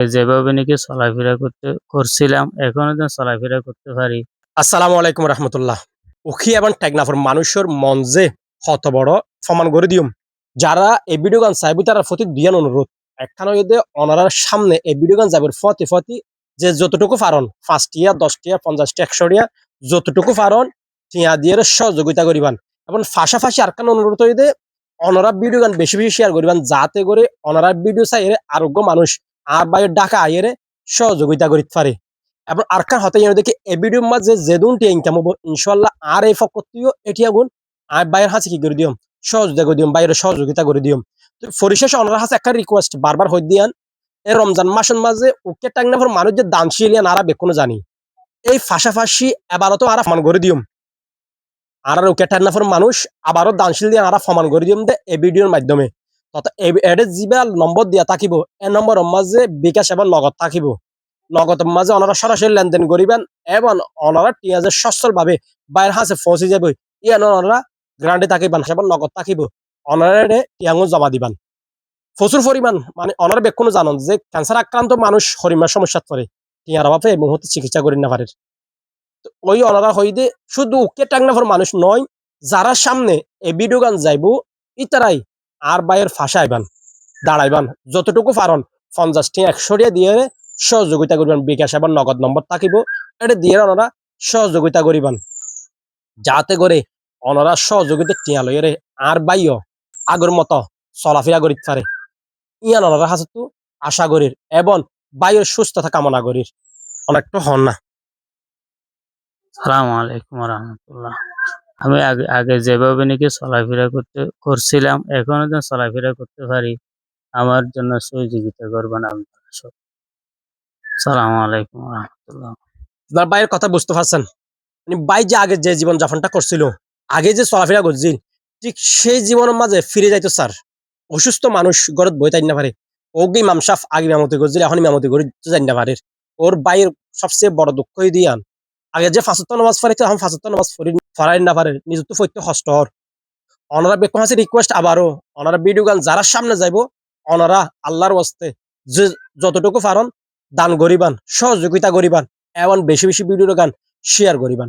যেভাবে নাকি চলাফেরা করছিলাম, এখনো যেন চলাফেরা করতে পারি। আসসালামু আলাইকুম রহমতুল্লাহ। উখি এবং টেকনাফর মানুষের মন যে কত বড় সমান করে দিম। যারা এই ভিডিও গান চাইবি তারা প্রতি দিয়ান অনুরোধ একখানে যদি অনারার সামনে এই ভিডিও গান যাবে ফতি ফতি যে যতটুকু পারন 5 টিয়া 10 টিয়া 50 টিয়া 100 টিয়া যতটুকু পারন টিয়া দিয়ে সহযোগিতা করিবান এবং ফাঁসাফাঁসি আরকান অনুরোধ হইতে অনারা ভিডিও গান বেশি বেশি শেয়ার করিবান যাতে করে অনারা ভিডিও চাই আরোগ্য মানুষ আর বাইরের ডাকা আইয়ের সহযোগিতা করিতে পারে এবং আরকার হতে দেখি এ ভিডিওর মাঝে যেদুন টি ইনকাম হবো ইনশাল্লাহ আর এই ফকতিও এটি আগুন আর বাইরের হাতে কি করে দিম সহযোগিতা করে দিম বাইরের সহযোগিতা করে দিম তো পরিশেষে ওনার হাতে একটা রিকোয়েস্ট বারবার হই দিয়ান এই রমজান মাসের মাঝে ওকে টাঙ্গনাফর মানুষ যে দানশীলিয়ান আরা বেকুনো জানি এই ফাঁসাফাঁসি এবারও তো আরা ফমান করে দিম আর ওকে টাঙ্গনাফর মানুষ আবারও দানশীল দিয়ে আরা ফমান করে দিম দে এই ভিডিওর মাধ্যমে তথা এডে জিবে নম্বর দিয়া থাকিব এ নম্বরের মাঝে বিকাশ এবং নগদ থাকিব নগদের মাঝে ওনারা সরাসরি লেনদেন করিবেন এবং ওনারা টিয়াজের সচ্ছল ভাবে বাইরের হাতে পৌঁছে যাবে ইয়ান ওনারা গ্রান্ডে থাকিবেন সেবার নগদ থাকিব ওনারা টিয়াঙ্গু জমা দিবেন প্রচুর পরিমাণ মানে ওনারা বেক্ষণ জানেন যে ক্যান্সার আক্রান্ত মানুষ হরিমার সমস্যা পড়ে টিয়ার অভাবে এই মুহূর্তে চিকিৎসা করি না পারে ওই ওনারা হইতে শুধু উকে টাঙ্গনাফর মানুষ নয় যারা সামনে এই ভিডিও গান যাইব ইতারাই আর বাইরের ফাঁসা আইবান দাঁড়াইবান যতটুকু পারন 50 টি 100 টিয়া দিয়ে সহযোগিতা করবেন বিকাশ এবং নগদ নম্বর থাকিব এটা দিয়ে ওনারা সহযোগিতা করিবেন যাতে করে ওনারা সহযোগিতা টিয়া লইরে আর বাইও আগের মতো চলাফেরা করিতে পারে ইয়ান ওনারা হাতে তো আশা করির এবং বায়ুর সুস্থতা কামনা করির অনেকটা হন না। সালামু আলাইকুম রহমতুল্লাহ। আমি আগে আগে যেভাবে নাকি চলাফেরা করছিলাম, এখনো যেন চলাফেরা করতে পারি। আমার জন্য সহযোগিতা করবেন আপনারা সব। সালামু আলাইকুম রহমতুল্লাহ। আপনার বাইয়ের কথা বুঝতে পারছেন মানে বাই যে আগে যে জীবন যাপনটা করছিল আগে যে চলাফেরা করছিল ঠিক সেই জীবনের মাঝে ফিরে যাইতো স্যার অসুস্থ মানুষ ঘরত বই তাই না পারে ওকে ইমাম সাফ আগে ইমামতি করছিল এখন ইমামতি করে যাই না পারে ওর বাইয়ের সবচেয়ে বড় দুঃখই দিয়ান আগে যে ফাঁসত্ব নামাজ পড়াইতো এখন ফাঁসত্ব নামাজ পড়াই না পারে নিজের তো ফৈত্য কষ্ট হর ওনারা বেকন আছে রিকোয়েস্ট আবারও ওনারা ভিডিও গান যারা সামনে যাইব ওনারা আল্লাহর ওয়াস্তে যে যতটুকু পারন দান করিবান সহযোগিতা করিবান এবং বেশি বেশি ভিডিও গান শেয়ার করিবান